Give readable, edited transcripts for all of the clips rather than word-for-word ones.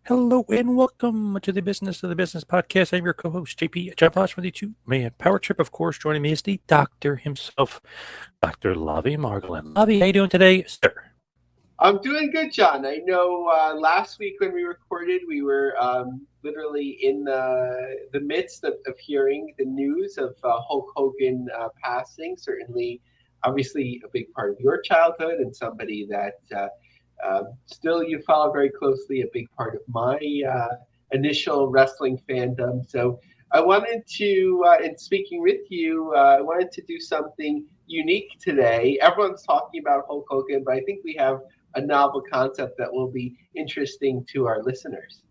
Hello and welcome to the Business of the Business podcast. I'm your co-host, JP John Fosh with you too. Man, Power Trip, of course. Joining me is the doctor himself, Dr. Lavie Margolin. Lavie, how you doing today, sir? I'm doing good, John. I know last week when we recorded, we were literally in the midst of hearing the news of Hulk Hogan passing. Certainly, obviously, a big part of your childhood and somebody that still you follow very closely, a big part of my initial wrestling fandom. So I wanted to, in speaking with you, I wanted to do something unique today. Everyone's talking about Hulk Hogan, but I think we have a novel concept that will be interesting to our listeners.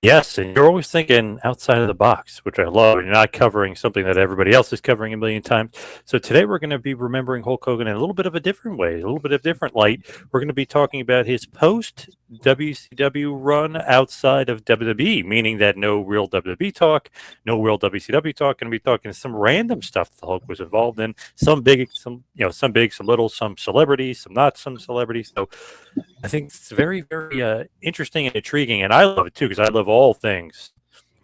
Yes, and you're always thinking outside of the box, which I love. You're not covering something that everybody else is covering a million times. So today we're going to be remembering Hulk Hogan in a little bit of a different way, a little bit of different light. We're going to be talking about his post WCW run outside of WWE, meaning that no real WWE talk, no real WCW talk. Going to be talking some random stuff the Hulk was involved in, some big, some big, some little, some celebrities, some not some celebrities. So I think it's very, very interesting and intriguing, and I love it too because I love all things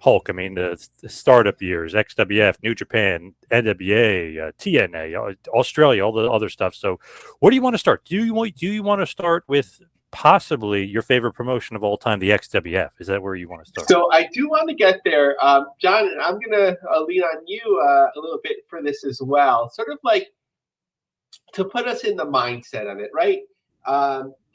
Hulk. I mean, the startup years, XWF, New Japan, NWA, TNA, Australia, all the other stuff. So, where do you want to start? Do you want to start with possibly your favorite promotion of all time, the XWF? Is that where you want to start? So I do want to get there, John, and I'm going to lean on you a little bit for this as well. Sort of like to put us in the mindset of it, right?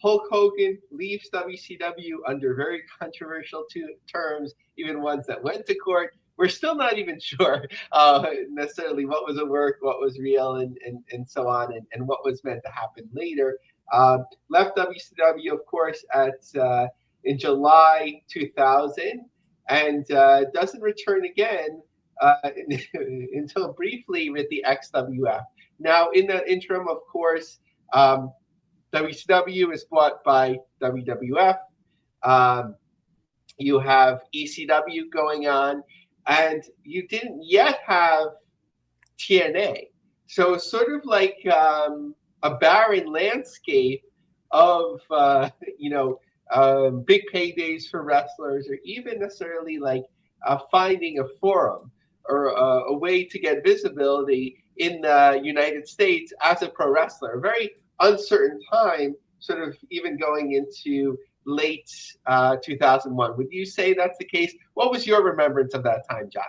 Hulk Hogan leaves WCW under very controversial terms, even ones that went to court. We're still not even sure necessarily what was a work, what was real, and so on, and what was meant to happen later. Left WCW, of course, at in July 2000, and doesn't return again until briefly with the XWF. Now, in the interim, of course, WCW is bought by WWF. Um, you have ECW going on, and you didn't yet have TNA. So it's sort of like a barren landscape of big paydays for wrestlers, or even necessarily like finding a forum or a way to get visibility in the United States as a pro wrestler. A very uncertain time, sort of even going into late 2001. Would you say that's the case? What was your remembrance of that time, John?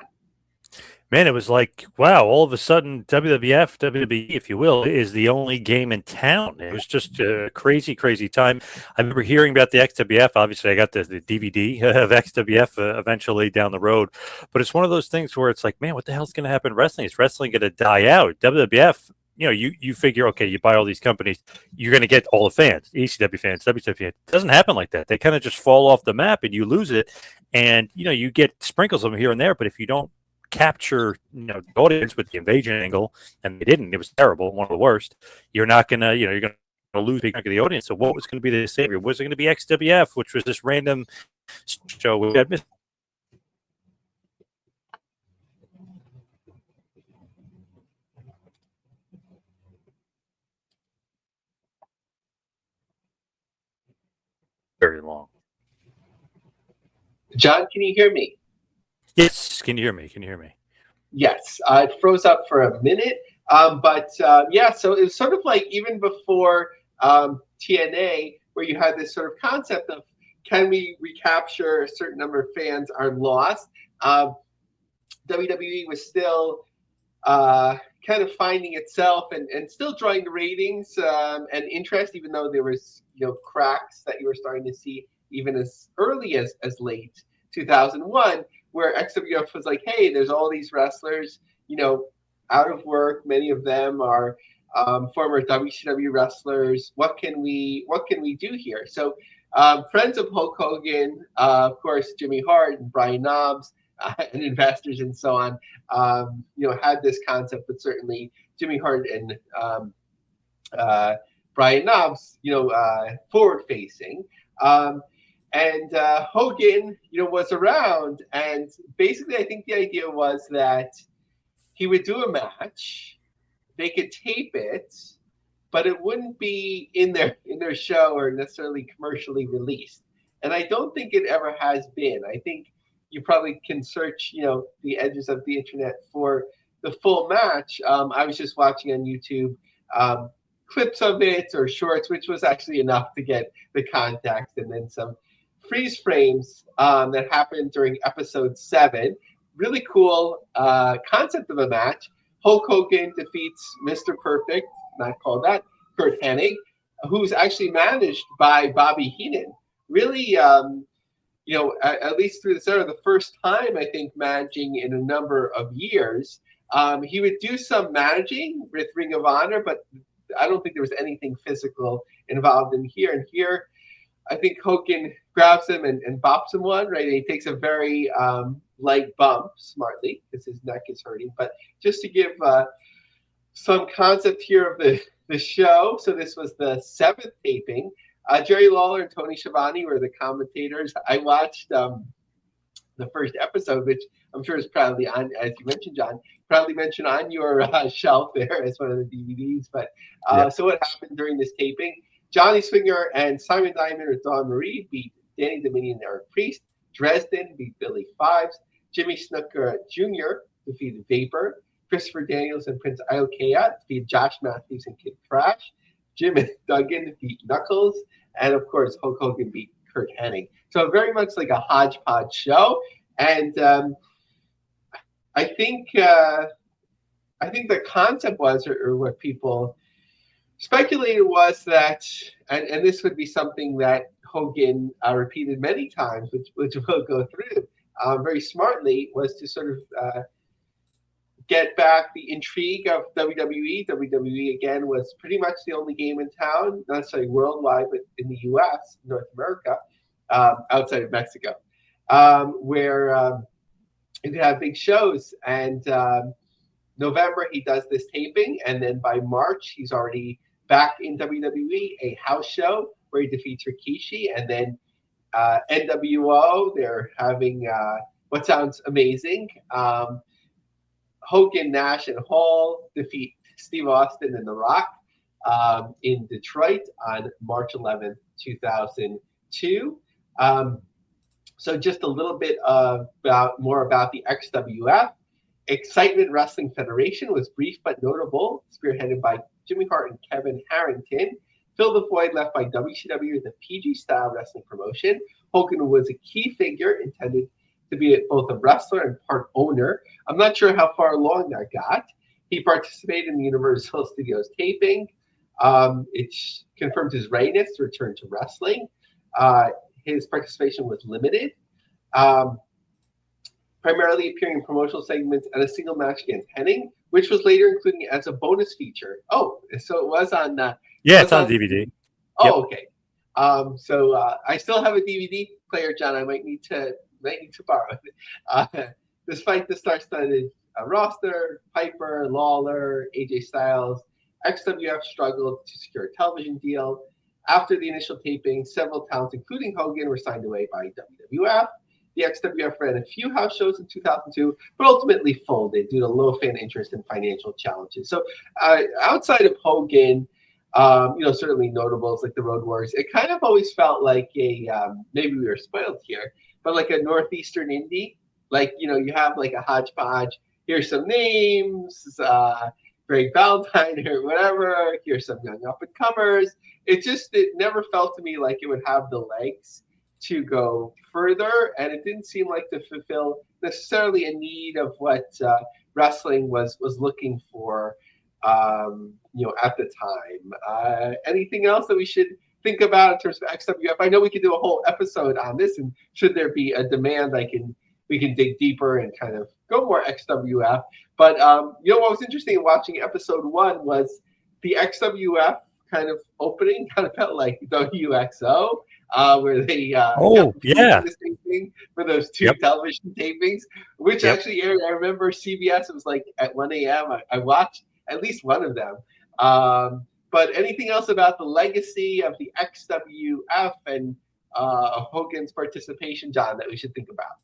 Man, it was like, wow, all of a sudden, WWF, WWE, if you will, is the only game in town. It was just a crazy, crazy time. I remember hearing about the XWF. Obviously, I got the DVD of XWF eventually down the road. But it's one of those things where it's like, man, what the hell's going to happen in wrestling? Is wrestling going to die out? WWF, you figure, okay, you buy all these companies, you're going to get all the fans, ECW fans, WCW fans. It doesn't happen like that. They kind of just fall off the map and you lose it. And, you get sprinkles of them here and there. But if you don't capture the audience with the invasion angle, and they didn't. It was terrible, one of the worst. You're not gonna you're gonna lose big chunk of the audience. So what was going to be the savior? Was it going to be XWF, which was this random show we had missed very long? John, can you hear me? Yes, can you hear me? Can you hear me? Yes, it froze up for a minute. But yeah, so it was sort of like even before TNA, where you had this sort of concept of can we recapture a certain number of fans are lost. WWE was still kind of finding itself and still drawing the ratings and interest, even though there was cracks that you were starting to see even as early as late 2001, where XWF was like, hey, there's all these wrestlers, out of work. Many of them are former WCW wrestlers. What can we do here? So friends of Hulk Hogan, of course, Jimmy Hart and Brian Knobs, and investors and so on, had this concept, but certainly Jimmy Hart and Brian Knobs, forward facing. And Hogan, was around, and basically, I think the idea was that he would do a match, they could tape it, but it wouldn't be in their show or necessarily commercially released. and I don't think it ever has been. I think you probably can search, the edges of the internet for the full match. I was just watching on YouTube clips of it or shorts, which was actually enough to get the context, and then some freeze frames that happened during episode 7. Really cool concept of a match. Hulk Hogan defeats Mr. Perfect, not called that, Kurt Hennig, who's actually managed by Bobby Heenan. Really, at least through the center, the first time I think managing in a number of years. He would do some managing with Ring of Honor, but I don't think there was anything physical involved in here. And here, I think Hogan grabs him and bops him one, right? And he takes a very light bump, smartly, because his neck is hurting. But just to give some concept here of the show, so this was the 7th taping. Jerry Lawler and Tony Schiavone were the commentators. I watched the first episode, which I'm sure is proudly on, as you mentioned, John, proudly mentioned on your shelf there as one of the DVDs. But so what happened during this taping? Johnny Swinger and Simon Diamond with Dawn Marie beat Danny Dominion and Eric Priest. Dresden beat Billy Fives. Jimmy Snuka Jr. defeated Vapor. Christopher Daniels and Prince Iokea defeated Josh Matthews and Kid Crash. Jim and Duggan beat Knuckles. And, of course, Hulk Hogan beat Kurt Hennig. So very much like a hodgepodge show. And I think the concept was, or what people speculated was that, and this would be something that Hogan repeated many times, which we'll go through very smartly, was to sort of get back the intrigue of WWE. WWE, again, was pretty much the only game in town, not necessarily worldwide, but in the U.S., North America, outside of Mexico, where you could have big shows. And November, he does this taping, and then by March, he's already back in WWE, a house show where he defeats Rikishi, and then NWO, they're having what sounds amazing. Hogan, Nash, and Hall defeat Steve Austin and The Rock in Detroit on March 11th, 2002. So just a little bit more about the XWF. Excitement Wrestling Federation was brief but notable, spearheaded by Jimmy Hart and Kevin Harrington. Fill the void left by WCW, the PG-style wrestling promotion. Hogan was a key figure intended to be both a wrestler and part owner. I'm not sure how far along that got. He participated in the Universal Studios taping. It confirmed his readiness to return to wrestling. His participation was limited, primarily appearing in promotional segments and a single match against Hennig, which was later included as a bonus feature. Oh, so it was on... it's on DVD. Oh, yep. Okay. So I still have a DVD player, John. I might need to borrow it. Despite the star-studded roster, Piper, Lawler, AJ Styles, XWF struggled to secure a television deal. After the initial taping, several talents, including Hogan, were signed away by WWF. The XWF ran a few house shows in 2002, but ultimately folded due to low fan interest and financial challenges. So outside of Hogan, certainly notables like the Road Warriors, it kind of always felt like maybe we were spoiled here, but like a Northeastern indie. Like, you have like a hodgepodge. Here's some names, Greg Valentine or whatever. Here's some young up-and-comers. It never felt to me like it would have the legs to go further, and it didn't seem like to fulfill necessarily a need of what wrestling was looking for, at the time. Anything else that we should think about in terms of XWF? I know we could do a whole episode on this, and should there be a demand, we can dig deeper and kind of go more XWF. But what was interesting in watching episode 1 was the XWF kind of opening kind of felt like WXO, where they the same thing for those two television tapings, which actually aired. I remember CBS, it was like at 1 a.m. I watched at least one of them. But anything else about the legacy of the XWF and Hogan's participation, John, that we should think about?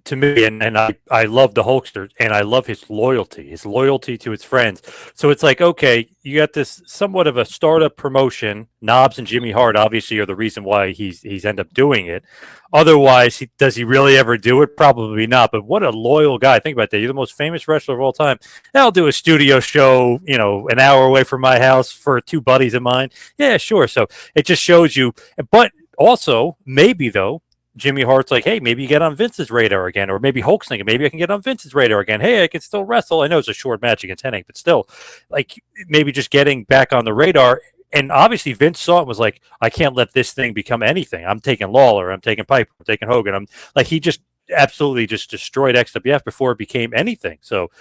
To me, and I love the Hulkster, and I love his loyalty to his friends. So it's like, okay, you got this somewhat of a startup promotion. Knobs and Jimmy Hart obviously are the reason why he's end up doing it. Otherwise, does he really ever do it? Probably not. But what a loyal guy. Think about that. You're the most famous wrestler of all time. I'll do a studio show, an hour away from my house for two buddies of mine. Yeah, sure. So it just shows you. But also, maybe though, Jimmy Hart's like, hey, maybe you get on Vince's radar again, or maybe Hulk's thinking, maybe I can get on Vince's radar again. Hey, I can still wrestle. I know it's a short match against Hennig, but still, like maybe just getting back on the radar. And obviously, Vince saw it and was like, I can't let this thing become anything. I'm taking Lawler, I'm taking Piper, I'm taking Hogan. I'm like, he just absolutely just destroyed XWF before it became anything. So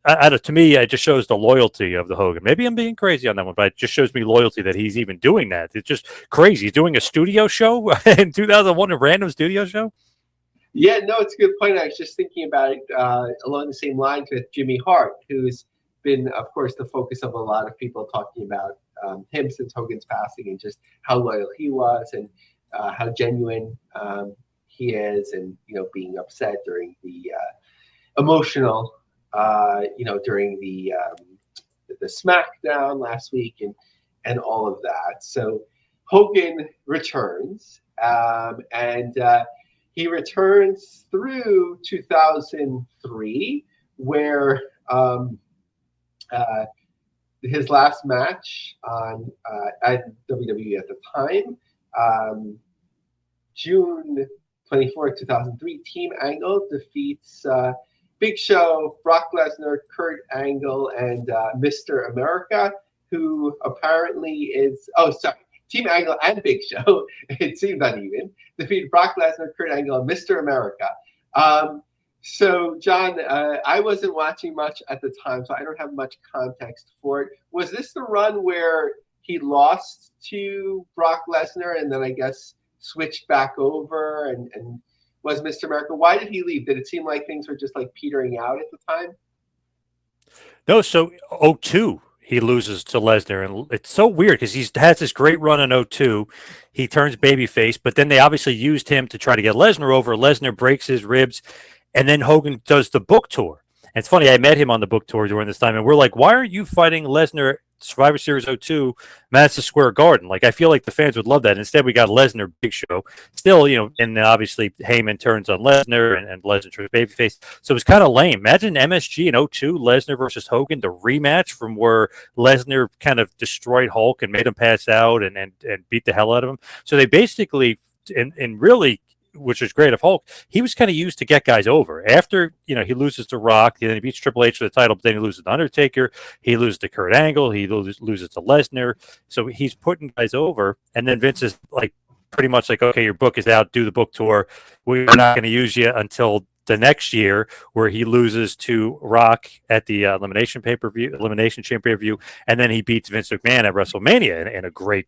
to me, it just shows the loyalty of the Hogan. Maybe I'm being crazy on that one, but it just shows me loyalty that he's even doing that. It's just crazy. He's doing a studio show in 2001, a random studio show. Yeah, no, it's a good point. I was just thinking about it along the same lines with Jimmy Hart, who's been, of course, the focus of a lot of people talking about him since Hogan's passing, and just how loyal he was, and how genuine he is, and being upset during the emotional, during the SmackDown last week, and all of that. So Hogan returns, and he returns through 2003, where his last match on at WWE at the time, June 24th, 2003, Team Angle defeats Big Show, Brock Lesnar, Kurt Angle, and Mr. America, who apparently is, Team Angle and Big Show, it seemed uneven, defeat Brock Lesnar, Kurt Angle, and Mr. America. So, John, I wasn't watching much at the time, so I don't have much context for it. Was this the run where he lost to Brock Lesnar and then I guess switched back over and was Mr. America? Why did he leave? Did it seem like things were just like petering out at the time? No, so 02, he loses to Lesnar, and it's so weird because he has this great run in 02. He turns babyface, but then they obviously used him to try to get Lesnar over. Lesnar breaks his ribs, and then Hogan does the book tour. And it's funny, I met him on the book tour during this time, and we're like, why aren't you fighting Lesnar Survivor Series 02, Madison Square Garden? Like, I feel like the fans would love that. Instead, we got Lesnar Big Show. Still, and then obviously Heyman turns on Lesnar and Lesnar turns babyface. So it was kind of lame. Imagine MSG in 02, Lesnar versus Hogan, the rematch from where Lesnar kind of destroyed Hulk and made him pass out and beat the hell out of him. So they basically, and really, which was great of Hulk, he was kind of used to get guys over. After, he loses to Rock, then he beats Triple H for the title, but then he loses to Undertaker, he loses to Kurt Angle, he loses to Lesnar. So he's putting guys over, and then Vince is like pretty much like, okay, your book is out, do the book tour. We're not going to use you until the next year, where he loses to Rock at the Elimination Chamber pay-per-view, and then he beats Vince McMahon at WrestleMania in a great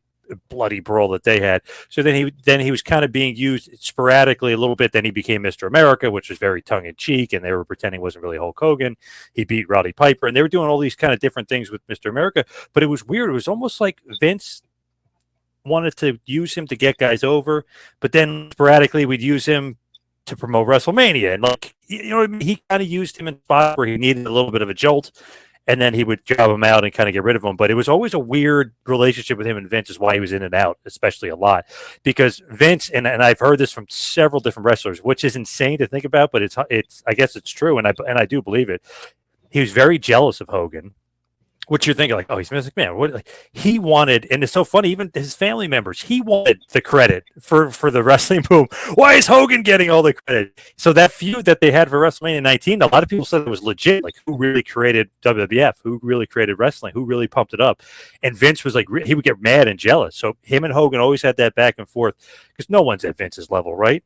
bloody brawl that they had. So then he was kind of being used sporadically a little bit. Then he became Mr. America, which was very tongue in cheek, and they were pretending it wasn't really Hulk Hogan. He beat Roddy Piper, and they were doing all these kind of different things with Mr. America. But it was weird. It was almost like Vince wanted to use him to get guys over, but then sporadically we'd use him to promote WrestleMania, and like he kind of used him in spots where he needed a little bit of a jolt, and then he would job him out and kind of get rid of him. But it was always a weird relationship with him and Vince, is why he was in and out, especially a lot. Because Vince, and I've heard this from several different wrestlers, which is insane to think about, but it's I guess it's true, and I do believe it. He was very jealous of Hogan. What you're thinking, like, oh, he's Vince McMahon. What, like, he wanted, and it's so funny, even his family members, he wanted the credit for the wrestling boom. Why is Hogan getting all the credit? So that feud that they had for WrestleMania 19, a lot of people said it was legit. Like, who really created WWF? Who really created wrestling? Who really pumped it up? And Vince was like, he would get mad and jealous. So him and Hogan always had that back and forth, because no one's at Vince's level, right?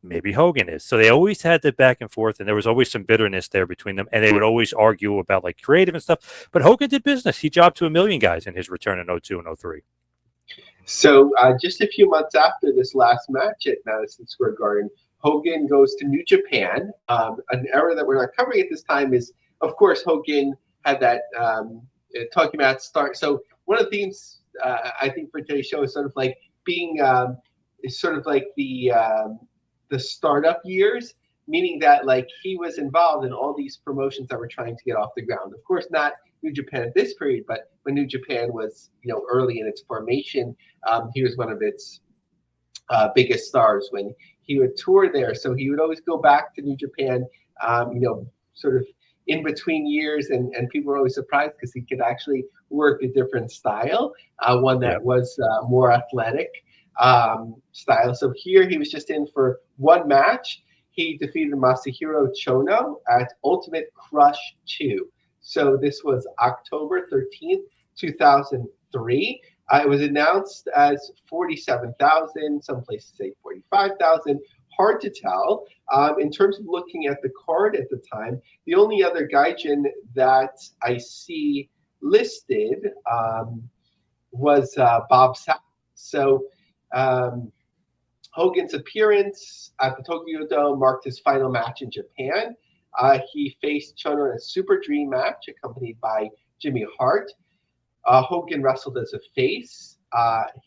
Maybe Hogan is. So they always had that back and forth, and there was always some bitterness there between them, and they would always argue about like creative and stuff. But Hogan did business. He jobbed to a million guys in his return in 02 and 03. So just a few months after this last match at Madison Square Garden, Hogan goes to New Japan. An era that we're not covering at this time is, of course, Hogan had that talking about start. So one of the themes I think for today's show is sort of like being sort of like the the startup years, meaning that like he was involved in all these promotions that were trying to get off the ground. Of course, not New Japan at this period, but when New Japan was, early in its formation, he was one of its biggest stars when he would tour there. So he would always go back to New Japan, sort of in between years, and people were always surprised because he could actually work a different style, one that was more athletic style. So here he was just in for one match. He defeated Masahiro Chono at Ultimate Crush 2. So this was October 13th, 2003. It was announced as 47,000. Some places say 45,000. Hard to tell. In terms of looking at the card at the time, the only other gaijin that I see listed was Bob Sapp. So Hogan's appearance at the Tokyo Dome marked his final match in Japan. He faced Chono in a Super Dream match accompanied by Jimmy Hart. Hogan wrestled as a face.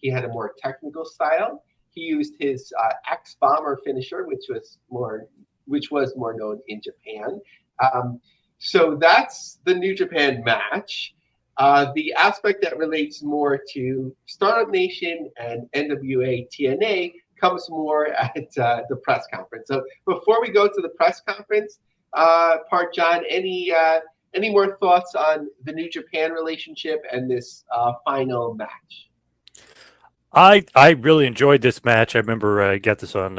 He had a more technical style. He used his X Bomber finisher, which was more known in Japan. So that's the New Japan match. The aspect that relates more to Startup Nation and NWA TNA comes more at the press conference. So before we go to the press conference part, John, any more thoughts on the New Japan relationship and this final match? I really enjoyed this match. I remember I got this on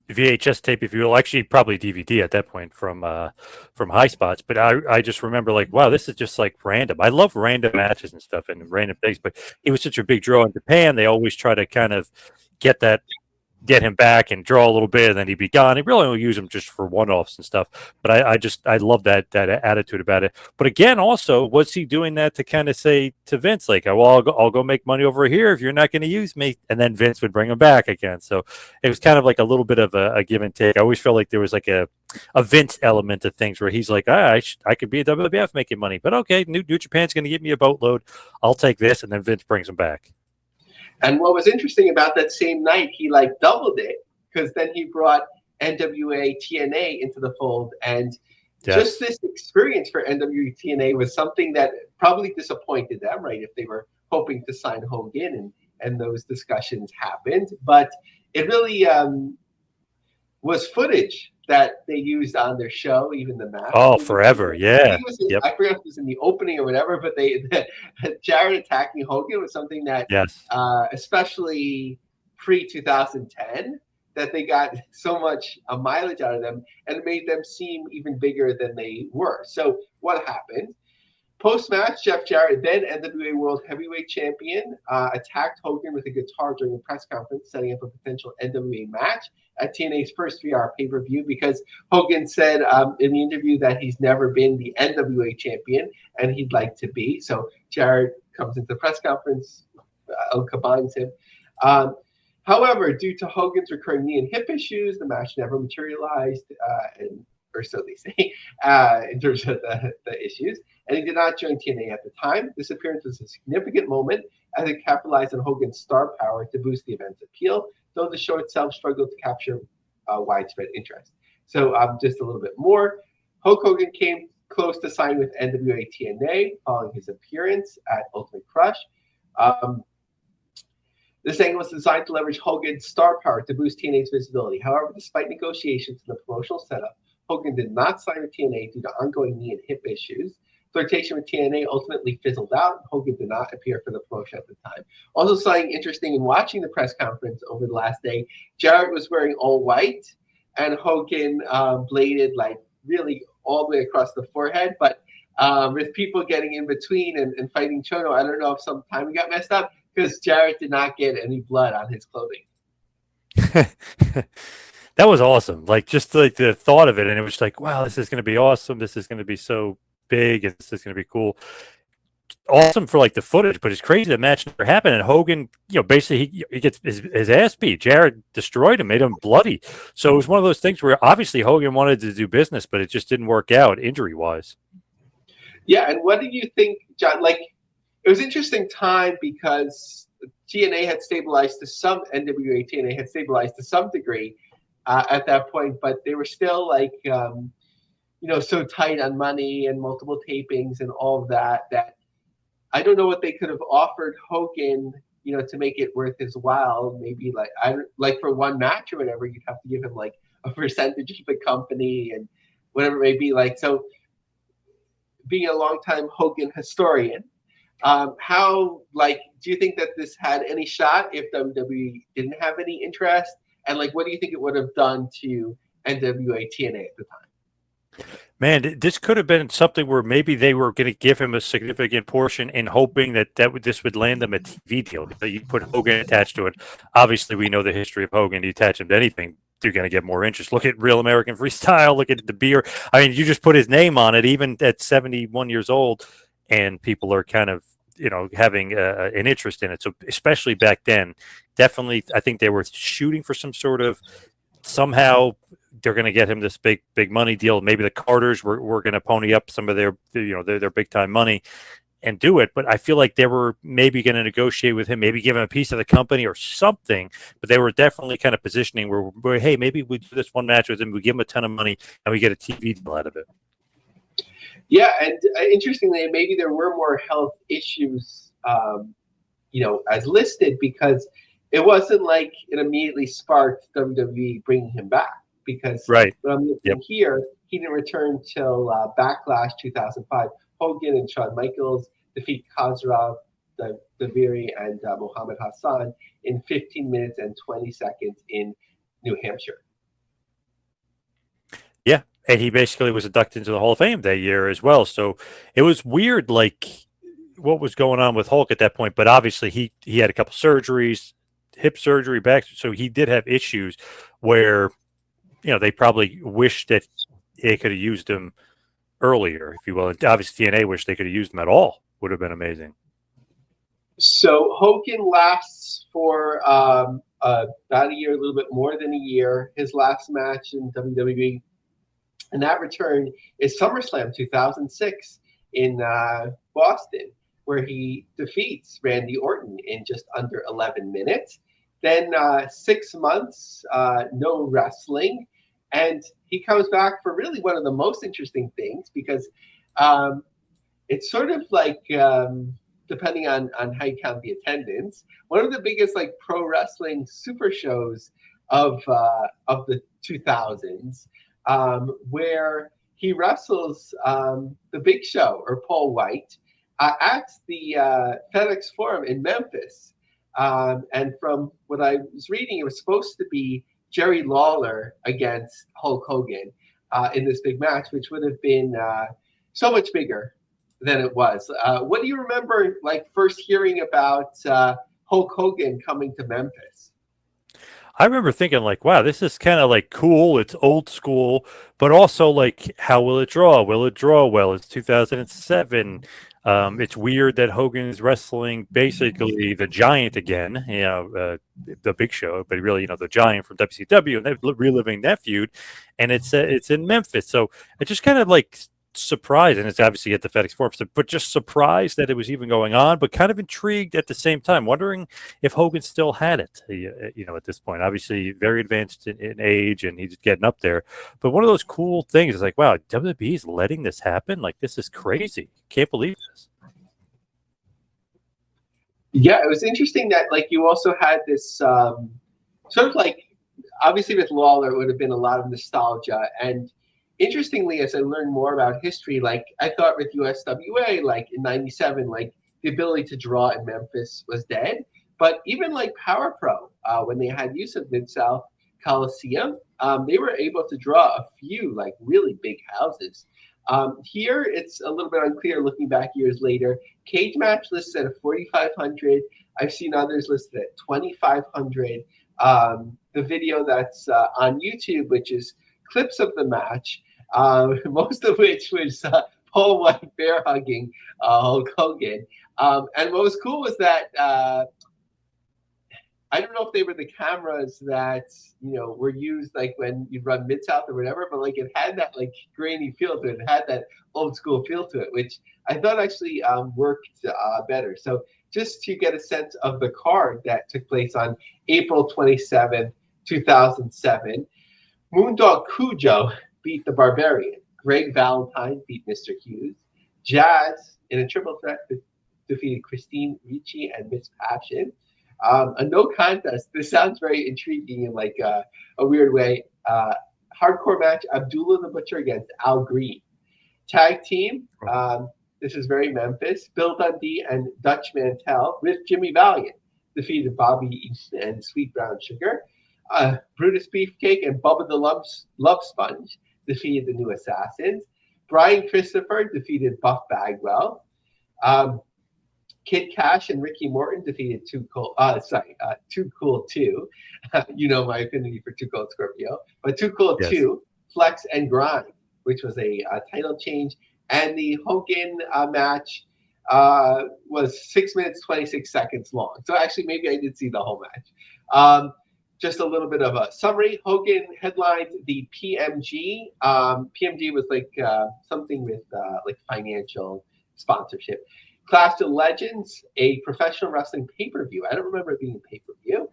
VHS tape, if you will, actually probably DVD at that point from High Spots. But I just remember like, wow, this is just like random. I love random matches and stuff and random things, but he was such a big draw in Japan. They always try to kind of get him back and draw a little bit, and then he'd be gone. He really only use him just for one-offs and stuff. But I love that attitude about it. But again, also, was he doing that to kind of say to Vince, like, well, I'll go make money over here if you're not going to use me, and then Vince would bring him back again. So it was kind of like a little bit of a give and take. I always felt like there was like a Vince element to things where he's like, I could be a WWF making money, but okay, New Japan's going to give me a boatload. I'll take this, and then Vince brings him back. And what was interesting about that same night, he like doubled it because then he brought NWA TNA into the fold. And just this experience for NWA TNA was something that probably disappointed them, right? If they were hoping to sign Hogan and those discussions happened. But it really was footage that they used on their show, even the match. Oh, forever, yeah. I forgot if it was in the opening or whatever, but Jarrett attacking Hogan was something that, especially pre-2010, that they got so much mileage out of them, and it made them seem even bigger than they were. So what happened? Post-match, Jeff Jarrett, then NWA World Heavyweight Champion, attacked Hogan with a guitar during a press conference, setting up a potential NWA match at TNA's first 3-hour pay-per-view, because Hogan said in the interview that he's never been the NWA champion and he'd like to be. So Jarrett comes into the press conference, combines him. However, due to Hogan's recurring knee and hip issues, the match never materialized, or so they say, in terms of the issues. And he did not join TNA at the time. This appearance was a significant moment as it capitalized on Hogan's star power to boost the event's appeal, though the show itself struggled to capture widespread interest. So just a little bit more. Hulk Hogan came close to signing with NWA TNA following his appearance at Ultimate Crush. This angle was designed to leverage Hogan's star power to boost TNA's visibility. However, despite negotiations and the promotional setup, Hogan did not sign with TNA due to ongoing knee and hip issues. Flirtation with TNA ultimately fizzled out. Hogan did not appear for the promotion at the time. Also, something interesting in watching the press conference over the last day, Jarrett was wearing all white, and Hogan bladed like really all the way across the forehead. But with people getting in between and fighting Chono, I don't know if some timing got messed up because Jarrett did not get any blood on his clothing. That was awesome. Like just like the thought of it, and it was like, wow, this is going to be awesome. This is going to be so big, and this is going to be cool. Awesome for like the footage, but it's crazy the match never happened. And Hogan, basically he gets his ass beat. Jarrett destroyed him, made him bloody. So it was one of those things where obviously Hogan wanted to do business, but it just didn't work out injury wise. Yeah, and what do you think, John? Like, it was an interesting time because TNA had stabilized to some NWA TNA had stabilized to some degree. at that point, but they were still like, so tight on money and multiple tapings and all of that I don't know what they could have offered Hogan, to make it worth his while. Maybe like for one match or whatever, you'd have to give him like a percentage of the company and whatever it may be. Like, so being a longtime Hogan historian, do you think that this had any shot if WWE didn't have any interest? And like, what do you think it would have done to NWA TNA at the time? Man, this could have been something where maybe they were going to give him a significant portion in hoping that this would land them a TV deal. You put Hogan attached to it. Obviously, we know the history of Hogan. You attach him to anything, you're going to get more interest. Look at Real American Freestyle. Look at the beer. I mean, you just put his name on it, even at 71 years old, and people are kind of having an interest in it. So especially back then, definitely, I think they were shooting for some sort of somehow they're going to get him this big money deal. Maybe the Carters were going to pony up some of their big time money and do it. But I feel like they were maybe going to negotiate with him, maybe give him a piece of the company or something. But they were definitely kind of positioning where hey, maybe we do this one match with him, we give him a ton of money, and we get a TV deal out of it. Yeah, and interestingly, maybe there were more health issues, as listed, because it wasn't like it immediately sparked WWE bringing him back. Because right. When I'm looking here, he didn't return till Backlash 2005. Hogan and Shawn Michaels defeat Khosrow, Lavie, and Muhammad Hassan in 15 minutes and 20 seconds in New Hampshire. Yeah, and he basically was inducted into the Hall of Fame that year as well. So it was weird, like what was going on with Hulk at that point. But obviously, he had a couple surgeries, hip surgery, back. So he did have issues where they probably wished that they could have used him earlier, if you will. And obviously, TNA wished they could have used him at all. Would have been amazing. So Hogan lasts for about a year, a little bit more than a year. His last match in WWE, and that return is SummerSlam 2006 in Boston, where he defeats Randy Orton in just under 11 minutes. Then 6 months, no wrestling. And he comes back for really one of the most interesting things, because it's sort of like, depending on how you count the attendance, one of the biggest like pro wrestling super shows of the 2000s, where he wrestles the Big Show, or Paul White, at the FedEx Forum in Memphis. And from what I was reading, it was supposed to be Jerry Lawler against Hulk Hogan in this big match, which would have been so much bigger than it was. What do you remember, like, first hearing about Hulk Hogan coming to Memphis? I remember thinking, like, wow, this is kind of like cool. It's old school, but also like, how will it draw? Will it draw well? It's 2007. It's weird that Hogan is wrestling basically the Giant again, the Big Show, but really, the Giant from WCW, and they're reliving that feud, and it's in Memphis. So it just kind of like surprised, and it's obviously at the FedEx Forum, but just surprised that it was even going on, but kind of intrigued at the same time, wondering if Hogan still had it, at this point. Obviously, very advanced in age, and he's getting up there. But one of those cool things is like, wow, WWE is letting this happen? Like, this is crazy. Can't believe this. Yeah, it was interesting that, like, you also had this sort of like, obviously with Lawler, it would have been a lot of nostalgia. And interestingly, as I learned more about history, like, I thought with USWA, like in '97, like, the ability to draw in Memphis was dead. But even like Power Pro, when they had use of Mid-South Coliseum, they were able to draw a few like really big houses. Here, it's a little bit unclear looking back years later. Cage match listed at 4,500. I've seen others listed at 2,500. The video that's on YouTube, which is clips of the match, most of which was Paul White bear hugging Hulk Hogan. And what was cool was that I don't know if they were the cameras that were used like when you run Mid-South or whatever, but like it had that like grainy feel to it. It had that old school feel to it, which I thought actually worked better. So just to get a sense of the card that took place on April 27th, 2007. Moondog Cujo beat the Barbarian. Greg Valentine beat Mr. Hughes. Jazz, in a triple threat, defeated Christine Ricci and Miss Passion. A no contest. This sounds very intriguing in like a weird way. Hardcore match: Abdullah the Butcher against Al Green. Tag team. This is very Memphis. Bill Dundee and Dutch Mantel with Jimmy Valiant defeated Bobby Easton and Sweet Brown Sugar. Brutus Beefcake and Bubba the Love Sponge defeated the New Assassins. Brian Christopher defeated Buff Bagwell. Kid Cash and Ricky Morton defeated Too Cool 2. You know my affinity for Too Cold Scorpio. But Too Cool 2, Flex and Grind, which was a title change. And the Hogan match was 6 minutes, 26 seconds long. So actually, maybe I did see the whole match. Just a little bit of a summary. Hogan headlined the PMG. PMG was like something with like financial sponsorship. Clash of Legends, a professional wrestling pay-per-view. I don't remember it being a pay-per-view.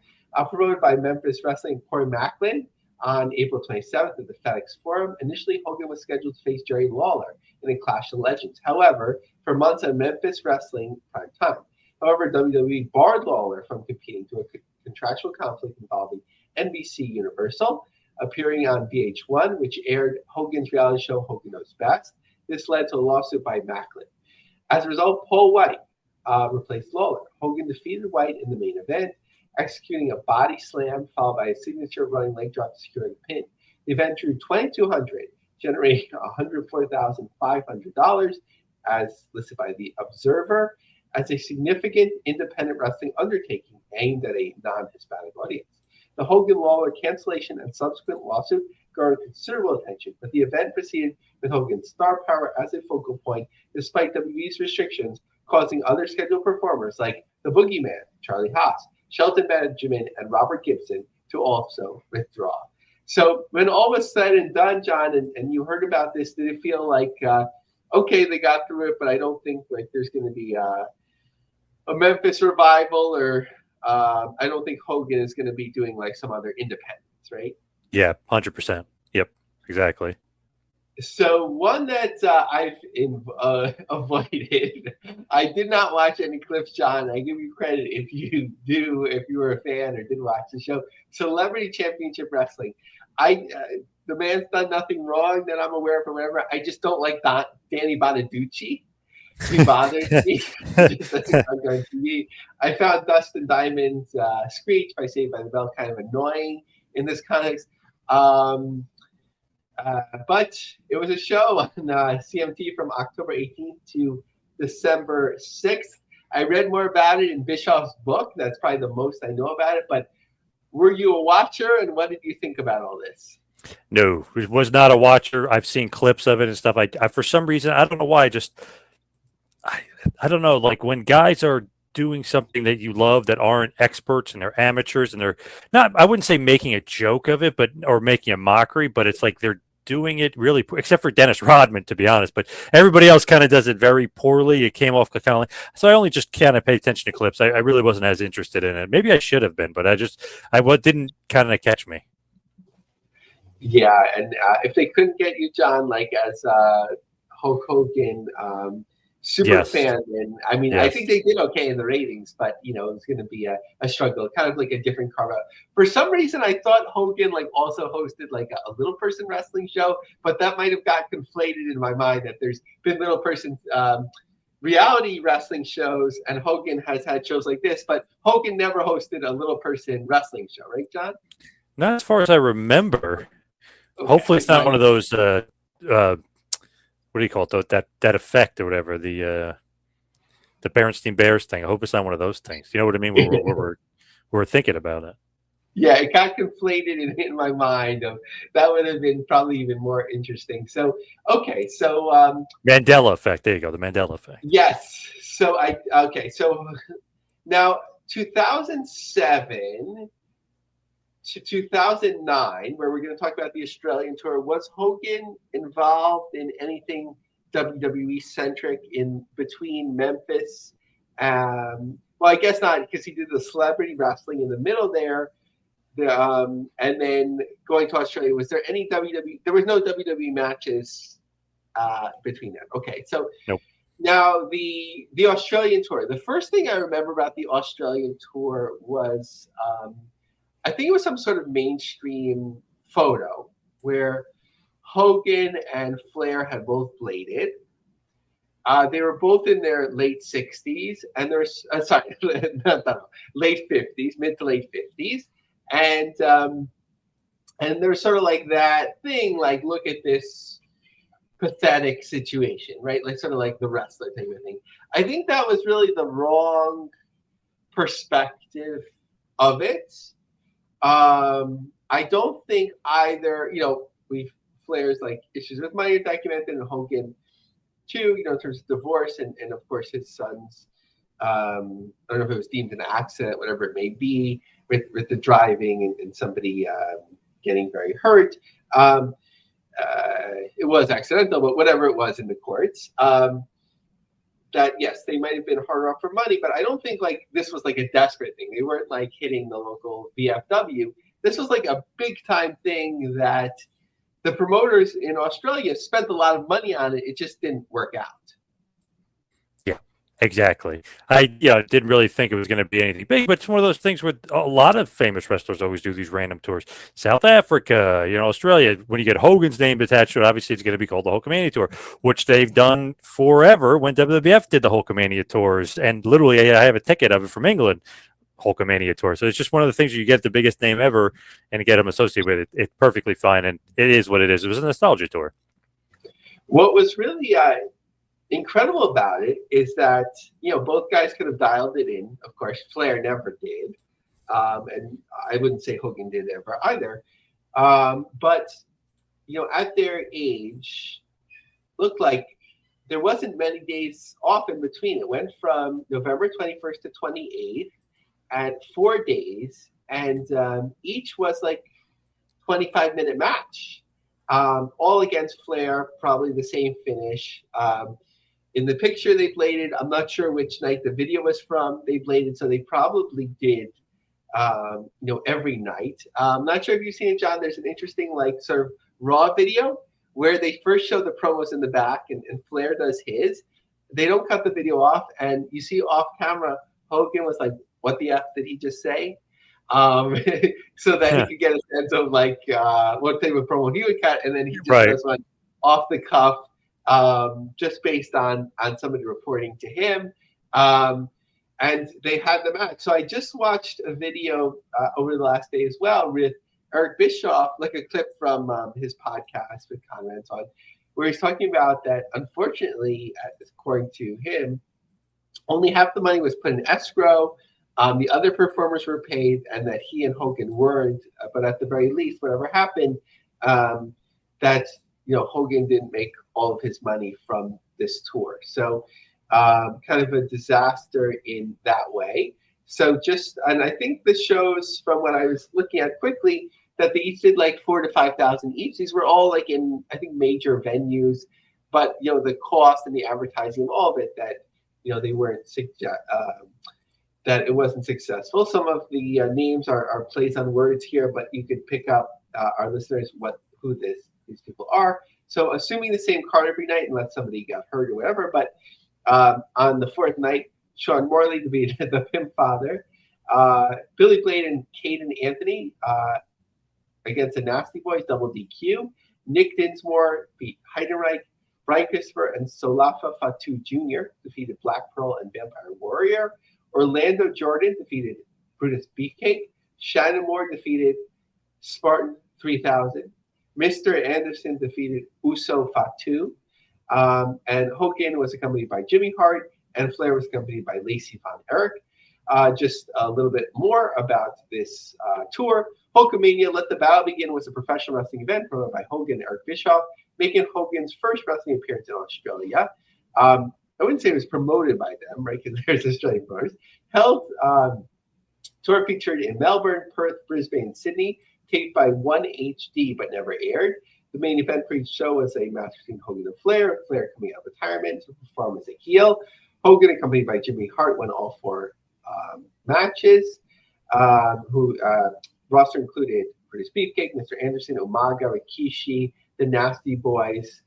Promoted by Memphis Wrestling Corey Macklin on April 27th at the FedEx Forum. Initially, Hogan was scheduled to face Jerry Lawler in a Clash of Legends. However, for months on Memphis Wrestling prime time. However, WWE barred Lawler from competing due to a contractual conflict involving NBC Universal, appearing on VH1, which aired Hogan's reality show Hogan Knows Best. This led to a lawsuit by Macklin. As a result, Paul White replaced Lawler. Hogan defeated White in the main event, executing a body slam followed by a signature running leg drop to secure the pin. The event drew 2,200, generating $104,500 as listed by The Observer as a significant independent wrestling undertaking aimed at a non-Hispanic audience. The Hogan-Lawler cancellation and subsequent lawsuit garnered considerable attention, but the event proceeded with Hogan's star power as a focal point, despite WWE's restrictions, causing other scheduled performers like the Boogeyman, Charlie Haas, Shelton Benjamin, and Robert Gibson to also withdraw. So when all was said and done, John, and you heard about this, did it feel like, okay, they got through it, but I don't think like there's going to be a Memphis revival, or I don't think Hogan is going to be doing like some other independence, right? Yeah, 100%. Yep, exactly. So one that I've avoided. I did not watch any clips, John. I give you credit if you do, if you were a fan or did watch the show. Celebrity Championship Wrestling. The man's done nothing wrong that I'm aware of or whatever. I just don't like Danny Bonaducci. He bothers me. Just doesn't come on TV. I found Dustin Diamond's Screech by Saved by the Bell kind of annoying in this context. But it was a show on CMT from October 18th to December 6th. I read more about it in Bischoff's book. That's probably the most I know about it. But were you a watcher, and what did you think about all this? No, was not a watcher. I've seen clips of it and stuff. I for some reason, I don't know why, I don't know, like when guys are doing something that you love that aren't experts and they're amateurs and they're not, I wouldn't say making a joke of it, or making a mockery, but it's like they're doing it really, except for Dennis Rodman, to be honest, but everybody else kind of does it very poorly. It came off kind of like, so I only just kind of pay attention to clips. I really wasn't as interested in it. Maybe I should have been, but what didn't kind of catch me. Yeah, and if they couldn't get you, John, like as Hulk Hogan super fan, and I mean, I think they did okay in the ratings, but you know, it was going to be a struggle, kind of like a different carve out. For some reason, I thought Hogan like also hosted like a little person wrestling show, but that might have got conflated in my mind that there's been little person reality wrestling shows, and Hogan has had shows like this, but Hogan never hosted a little person wrestling show, right, John? Not as far as I remember. Okay. Hopefully, it's not one of those. What do you call it? That effect or whatever, the Berenstein Bears thing. I hope it's not one of those things. You know what I mean? We're thinking about it. Yeah, it got conflated in my mind. That would have been probably even more interesting. So, okay, so Mandela effect. There you go, the Mandela effect. Yes. So So now 2007 to 2009, where we're going to talk about the Australian tour, was Hogan involved in anything WWE centric in between Memphis? Well, I guess not, because he did the celebrity wrestling in the middle there. And then going to Australia, was there any WWE? There was no WWE matches between them. Okay, so Nope. now the Australian tour. The first thing I remember about the Australian tour was I think it was some sort of mainstream photo where Hogan and Flair had both bladed. They were both in their late 60s, and there's sorry, no, late 50s, mid to late 50s, and there's sort of like that thing, like look at this pathetic situation, right? Like sort of like the wrestler type of thing. I think that was really the wrong perspective of it. I don't think either, we Flair's like issues with money documented, and Hogan too, in terms of divorce and of course his son's I don't know if it was deemed an accident, whatever it may be, with the driving and somebody getting very hurt. It was accidental, but whatever it was in the courts, that yes, they might have been harder off for money, but I don't think like this was like a desperate thing. They weren't like hitting the local VFW. This was like a big time thing that the promoters in Australia spent a lot of money on it. It just didn't work out. Yeah, exactly. I didn't really think it was going to be anything big, but it's one of those things where a lot of famous wrestlers always do these random tours. South Africa, Australia. When you get Hogan's name attached to it, obviously it's going to be called the Hulkamania Tour, which they've done forever. When WWF did the Hulkamania tours, and literally I have a ticket of it from England. Hulkamania tour. So it's just one of the things you get the biggest name ever and get them associated with it. It's perfectly fine, and it is what it is. It was a nostalgia tour. What was really incredible about it is that both guys could have dialed it in. Of course, Flair never did, and I wouldn't say Hogan did ever either. But at their age, looked like there wasn't many days off in between. It went from November 21st to 28th. At 4 days, and each was like 25-minute match, all against Flair, probably the same finish. In the picture they bladed, I'm not sure which night the video was from. They bladed, so they probably did, every night. I'm not sure if you've seen it, John. There's an interesting like sort of raw video where they first show the promos in the back, and Flair does his. They don't cut the video off, and you see off camera, Hogan was like, what the F did he just say? So that he could get a sense of like what type of promo he would cut, and then he just does one off the cuff, just based on somebody reporting to him. And they had the match. So I just watched a video over the last day as well with Eric Bischoff, like a clip from his podcast with Comments on, where he's talking about that, unfortunately, according to him, only half the money was put in escrow. The other performers were paid, and that he and Hogan weren't. But at the very least, whatever happened, that Hogan didn't make all of his money from this tour. So kind of a disaster in that way. So and I think this shows from what I was looking at quickly that they each did like 4,000 to 5,000 each. These were all like in, I think, major venues, but the cost and the advertising of all of it, that they weren't that it wasn't successful. Some of the names are plays on words here, but you could pick up our listeners who these people are. So assuming the same card every night, unless somebody got hurt or whatever. But on the fourth night, Sean Morley defeated the Pimp Father. Billy Blade and Caden Anthony against the Nasty Boys, double DQ. Nick Dinsmore beat Heidenreich. Brian Christopher and Solafa Fatu Jr. defeated Black Pearl and Vampire Warrior. Orlando Jordan defeated Brutus Beefcake. Shannon Moore defeated Spartan 3000. Mr. Anderson defeated Uso Fatu. And Hogan was accompanied by Jimmy Hart, and Flair was accompanied by Lacey Von Erich. Just a little bit more about this tour. Hulkamania Let the Battle Begin was a professional wrestling event promoted by Hogan and Eric Bischoff, making Hogan's first wrestling appearance in Australia. I wouldn't say it was promoted by them, right? Because there's Australian promoters. Held tour featured in Melbourne, Perth, Brisbane, and Sydney. Taped by 1HD but never aired. The main event for each show was a match between Hogan and Flair. Flair coming out of retirement to perform as a heel. Hogan, accompanied by Jimmy Hart, won all 4 matches. Roster included Brutus Beefcake, Mr. Anderson, Umaga, Rikishi, the Nasty Boys,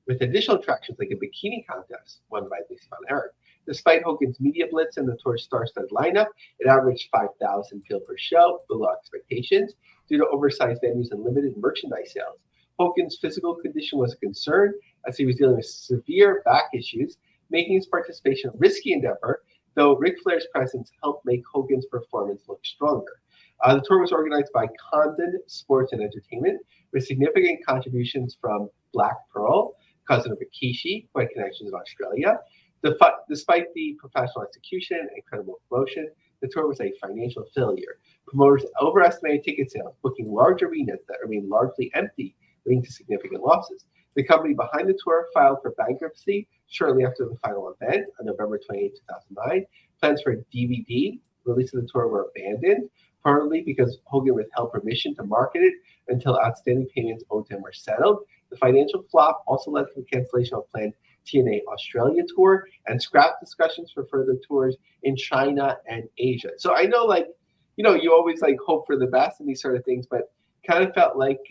with additional attractions like a bikini contest won by Lacey Von Erich. Despite Hogan's media blitz and the tour's star-studded lineup, it averaged 5,000 people per show, below expectations, due to oversized venues and limited merchandise sales. Hogan's physical condition was a concern, as he was dealing with severe back issues, making his participation a risky endeavor, though Ric Flair's presence helped make Hogan's performance look stronger. The tour was organized by Condon Sports and Entertainment, with significant contributions from Black Pearl, cousin of Rikishi, who had connections in Australia. Despite the professional execution and incredible promotion, the tour was a financial failure. Promoters overestimated ticket sales, booking large arenas that remained largely empty, leading to significant losses. The company behind the tour filed for bankruptcy shortly after the final event on November 28, 2009. Plans for a DVD release of the tour were abandoned, partly because Hogan withheld permission to market it until outstanding payments owed to him were settled. The financial flop also led to the cancellation of planned TNA Australia tour and scrap discussions for further tours in China and Asia. So I know, you always hope for the best in these sort of things, but kind of felt like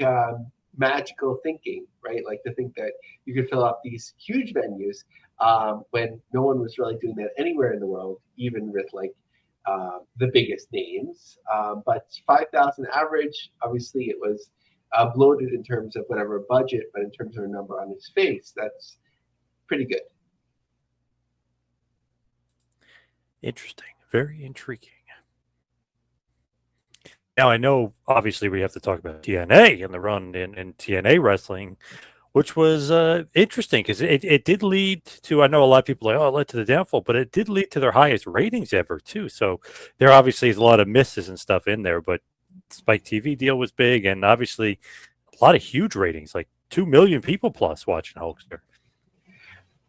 magical thinking, right? Like to think that you could fill up these huge venues when no one was really doing that anywhere in the world, even with the biggest names. But 5,000 average, obviously it was bloated in terms of whatever budget, but in terms of a number on his face, that's pretty good. Interesting. Very intriguing. Now, I know, obviously, we have to talk about TNA and the run in TNA wrestling, which was interesting because it did lead to, I know a lot of people are like, oh, it led to the downfall, but it did lead to their highest ratings ever, too. So there obviously is a lot of misses and stuff in there, but Spike TV deal was big, and obviously a lot of huge ratings, like 2 million people plus watching Hulkster.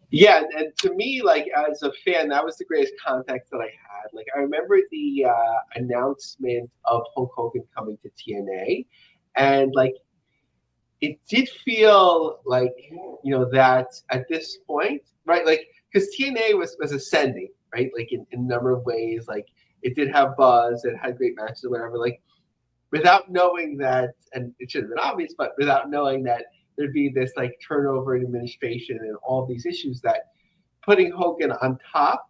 Yeah, and to me, as a fan, that was the greatest context that I had. I remember the announcement of Hulk Hogan coming to TNA, and it did feel that at this point, right? Because TNA was ascending, right? In a number of ways, it did have buzz, it had great matches or whatever. Without knowing that, and it should have been obvious, but without knowing that there'd be this turnover in administration and all these issues, that putting Hogan on top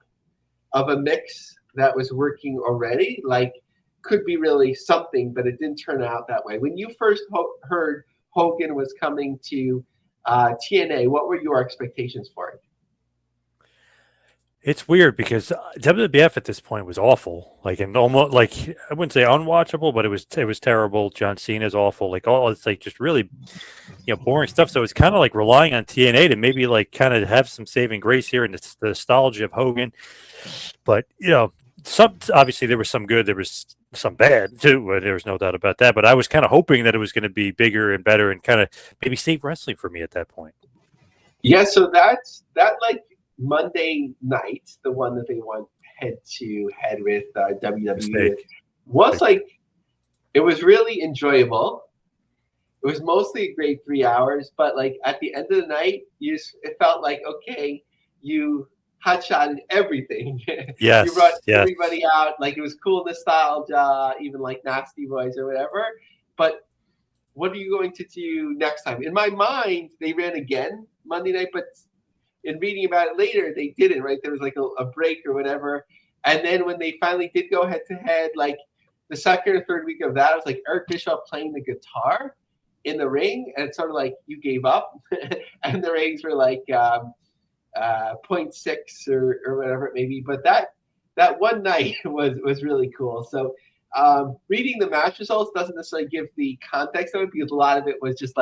of a mix that was working already, could be really something, but it didn't turn out that way. When you first heard Hogan was coming to TNA, what were your expectations for it? It's weird because WWF at this point was awful. And almost I wouldn't say unwatchable, but it was terrible. John Cena's awful. It's just really, boring stuff. So it's kind of relying on TNA to maybe kind of have some saving grace here and the nostalgia of Hogan. But some obviously there was some good, there was some bad too. There was no doubt about that. But I was kind of hoping that it was going to be bigger and better and kind of maybe save wrestling for me at that point. Yeah, so that Monday night, the one that they went head to head with WWE, was it was really enjoyable. It was mostly a great 3 hours, but at the end of the night, it felt okay, you hot-shotted everything. Yes, you brought everybody out. It was cool nostalgia, even Nasty Boys or whatever. But what are you going to do next time? In my mind, they ran again Monday night, but in reading about it later, they didn't, right? There was a break or whatever. And then when they finally did go head to head, the second or third week of that, it was Eric Bischoff playing the guitar in the ring. And it's sort of you gave up. And the ratings were 0.6 or whatever it may be. But that one night was really cool. So reading the match results doesn't necessarily give the context of it, because a lot of it was just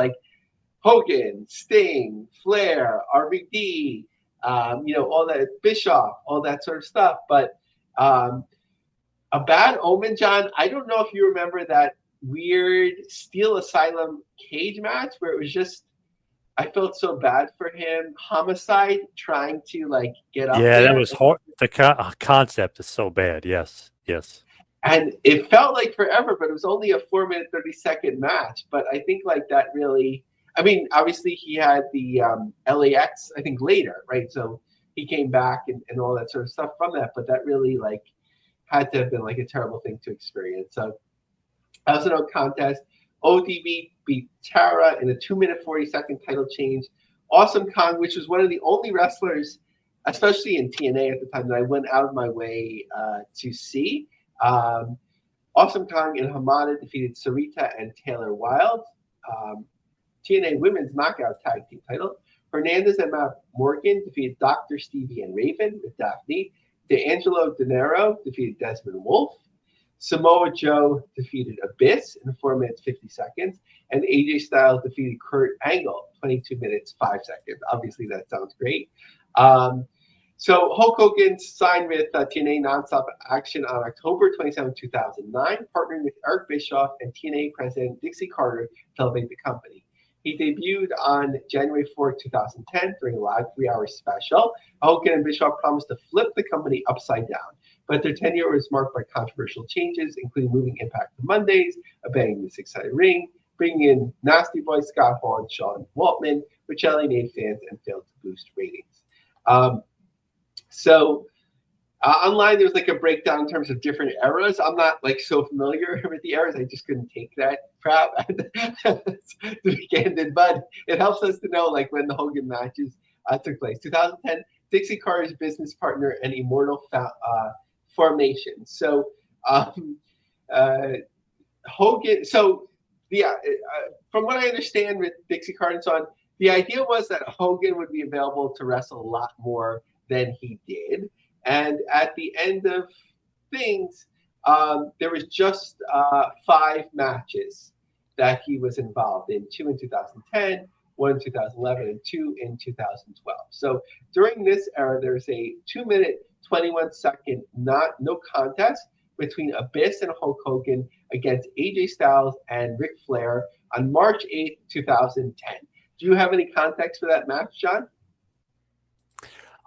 Hogan, Sting, Flair, RVD, all that, Bischoff, all that sort of stuff. But a bad omen, John, I don't know if you remember that weird Steel Asylum cage match where it was just, I felt so bad for him. Homicide trying to get up there. Yeah, that was hard. The concept is so bad. Yes. And it felt forever, but it was only a 4-minute, 30-second match. But I think that really, I mean, obviously he had the LAX, I think, later, right? So he came back and all that sort of stuff from that. But that really had to have been a terrible thing to experience. So That was a no contest. ODB beat Tara in a 2-minute 40-second title change. Awesome Kong, which was one of the only wrestlers, especially in TNA at the time, that I went out of my way to see. Awesome Kong and Hamada defeated Sarita and Taylor Wilde. TNA Women's Knockout Tag Team title. Hernandez and Matt Morgan defeated Dr. Stevie and Raven with Daphne. D'Angelo Dinero defeated Desmond Wolfe. Samoa Joe defeated Abyss in 4 minutes 50 seconds. And AJ Styles defeated Kurt Angle, 22 minutes 5 seconds. Obviously, that sounds great. So Hulk Hogan signed with TNA Nonstop Action on October 27, 2009, partnering with Eric Bischoff and TNA president Dixie Carter to elevate the company. He debuted on January 4, 2010 during a live 3-hour special. Hogan and Bischoff promised to flip the company upside down, but their tenure was marked by controversial changes, including moving Impact to Mondays, abandoning the six-sided ring, bringing in Nasty Boy Scott Hall and Sean Waltman, which alienated fans and failed to boost ratings. Online, there was like a breakdown in terms of different eras. I'm not like so familiar with the eras. I just couldn't take that crap to begin with. But it helps us to know like when the Hogan matches took place. 2010, Dixie Carter's business partner and Immortal formation. So Hogan. So yeah, from what I understand with Dixie Carter and so on, the idea was that Hogan would be available to wrestle a lot more than he did. And at the end of things, there was just 5 matches that he was involved in, 2 in 2010, 1 in 2011, and 2 in 2012. So during this era, there's a 2-minute, 21-second no contest between Abyss and Hulk Hogan against AJ Styles and Ric Flair on March 8th, 2010. Do you have any context for that match, John?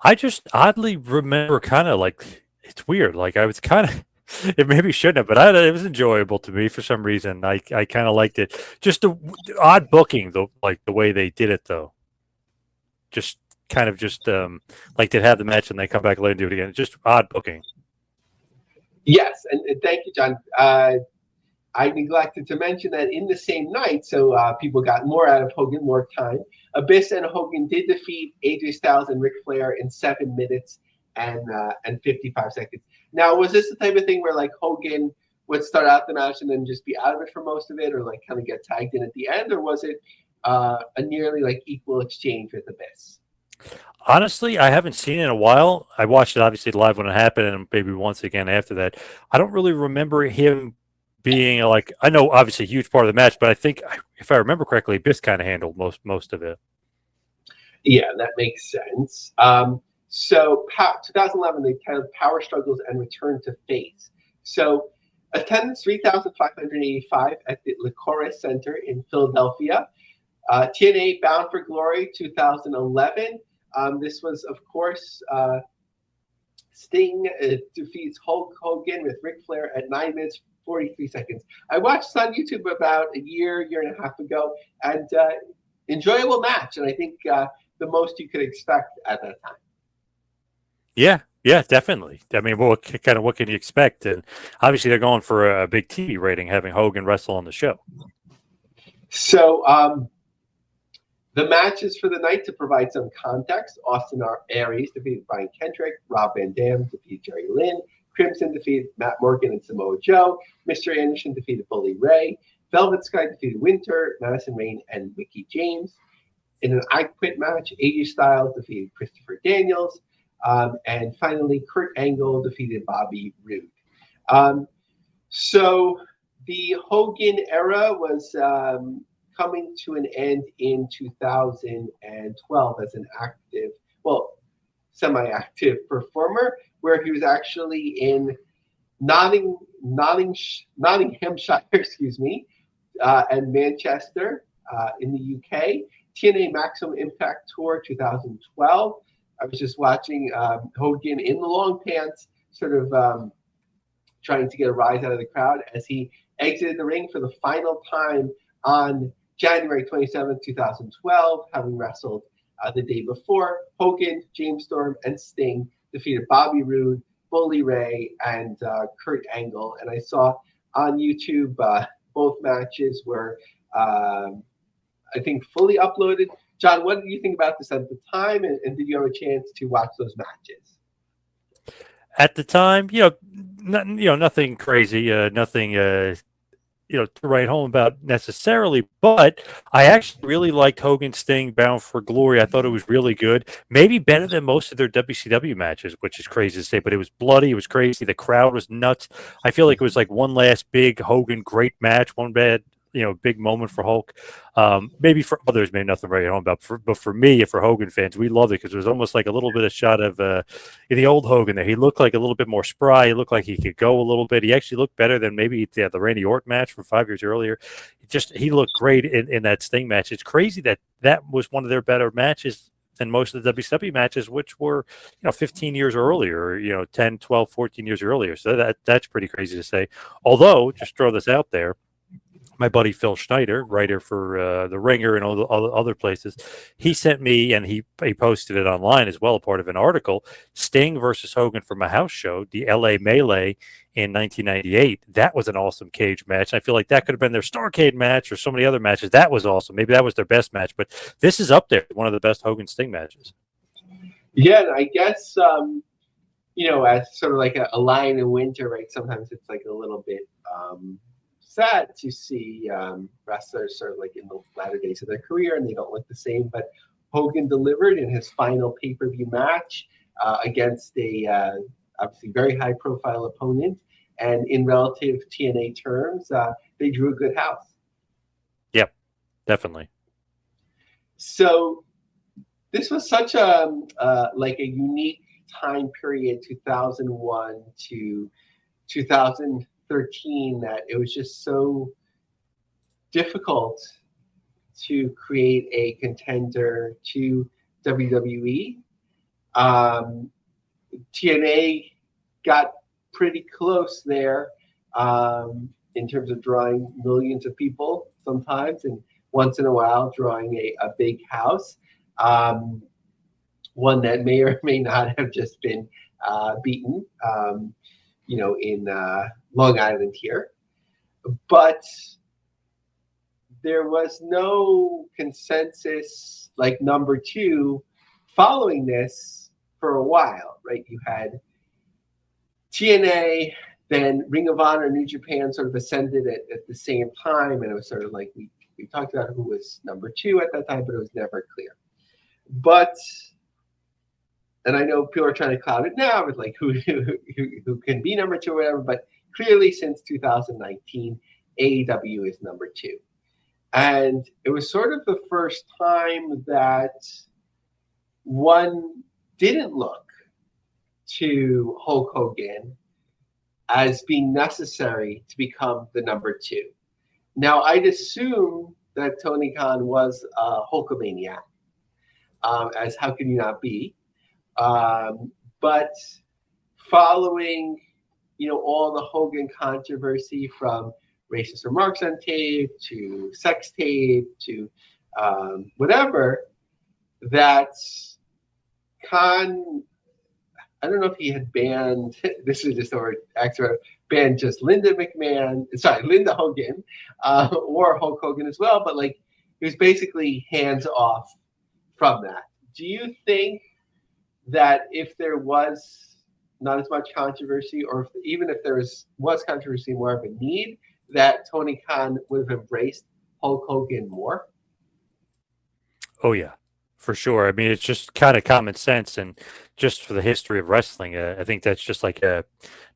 I just oddly remember kind of like, it's weird. Like I was kind of, it maybe shouldn't have, but it was enjoyable to me for some reason. I kind of liked it. Just the odd booking, though, like the way they did it, though. Just kind of just like they'd have the match and they come back later and do it again. Just odd booking. Yes, and thank you, John. I neglected to mention that in the same night, so people got more out of Hogan, more time. Abyss and Hogan did defeat AJ Styles and Ric Flair in 7 minutes and 55 seconds. Now, was this the type of thing where like Hogan would start out the match and then just be out of it for most of it, or like kind of get tagged in at the end, or was it a nearly like equal exchange with Abyss? Honestly, I haven't seen it in a while. I watched it obviously live when it happened, and maybe once again after that. I don't really remember him being like, I know obviously a huge part of the match, but I think if I remember correctly, Biss kind of handled most of it. Yeah, that makes sense. So 2011, they titled Power Struggles and Return to Face. So attendance 3,585 at the Licoris Center in Philadelphia. TNA Bound for Glory 2011. This was, of course, Sting defeats Hulk Hogan with Ric Flair at 9 minutes 43 seconds. I watched this on YouTube about a year and a half ago, and enjoyable match, and I think the most you could expect at that time. Yeah, definitely. I mean, what can you expect? And obviously, they're going for a big TV rating, having Hogan wrestle on the show. So the matches for the night, to provide some context: Austin Aries defeated Brian Kendrick, Rob Van Dam defeated Jerry Lynn, Crimson defeated Matt Morgan and Samoa Joe, Mr. Anderson defeated Bully Ray, Velvet Sky defeated Winter, Madison Rayne, and Mickey James. In an I Quit match, AJ Styles defeated Christopher Daniels, and finally Kurt Angle defeated Bobby Roode. So the Hogan era was coming to an end in 2012 as an active, well, semi-active performer, where he was actually in Nottinghamshire, and Manchester in the UK. TNA Maximum Impact Tour 2012. I was just watching Hogan in the long pants, sort of trying to get a rise out of the crowd as he exited the ring for the final time on January 27, 2012, having wrestled the day before. Hogan, James Storm, and Sting defeated Bobby Roode, Bully Ray, and Kurt Angle. And I saw on YouTube both matches were, I think, fully uploaded. John, what did you think about this at the time, and did you have a chance to watch those matches? At the time, nothing crazy, nothing to write home about necessarily, but I actually really liked Hogan Sting Bound for Glory. I thought it was really good, maybe better than most of their WCW matches, which is crazy to say, but it was bloody, it was crazy, the crowd was nuts. I feel like it was like one last big Hogan great match, one bad big moment for Hulk. Maybe for others, maybe nothing to write home about, but for me, for Hogan fans, we loved it because it was almost like a little bit of shot of the old Hogan there. He looked like a little bit more spry. He looked like he could go a little bit. He actually looked better than maybe the Randy Orton match from 5 years earlier. He looked great in that Sting match. It's crazy that was one of their better matches than most of the WCW matches, which were 15 years earlier, 10, 12, 14 years earlier. So that's pretty crazy to say. Although, just throw this out there, my buddy Phil Schneider, writer for The Ringer and all the other places, he sent me, and he posted it online as well, part of an article, Sting versus Hogan from a house show, the LA Melee in 1998. That was an awesome cage match. I feel like that could have been their Starrcade match or so many other matches. That was awesome. Maybe that was their best match, but this is up there, one of the best Hogan Sting matches. Yeah, I guess, as sort of like a lion in winter, right? Sometimes it's like a little bit sad to see wrestlers sort of like in the latter days of their career and they don't look the same. But Hogan delivered in his final pay-per-view match against a obviously very high-profile opponent, and in relative TNA terms, they drew a good house. Yep, definitely. So this was such a like a unique time period, 2001 to 2013, that it was just so difficult to create a contender to WWE. TNA got pretty close there in terms of drawing millions of people sometimes, and once in a while drawing a big house. One that may or may not have just been beaten, in Long Island here. But there was no consensus like number two following this for a while, right? You had TNA, then Ring of Honor, New Japan sort of ascended at the same time, and it was sort of like we talked about who was number two at that time, but it was never clear. But, and I know people are trying to cloud it now with like who can be number two or whatever, but clearly since 2019, AEW is number two. And it was sort of the first time that one didn't look to Hulk Hogan as being necessary to become the number two. Now, I'd assume that Tony Khan was a Hulkamaniac, as how can you not be? But following, all the Hogan controversy, from racist remarks on tape to sex tape to whatever, that Khan, I don't know if he had banned, this is just over extra, banned just Linda Hogan, or Hulk Hogan as well, but like he was basically hands off from that. Do you think that if there was not as much controversy, or even if there was controversy, more of a need, that Tony Khan would have embraced Hulk Hogan more? Oh, yeah, for sure. I mean, it's just kind of common sense. And just for the history of wrestling, I think that's just like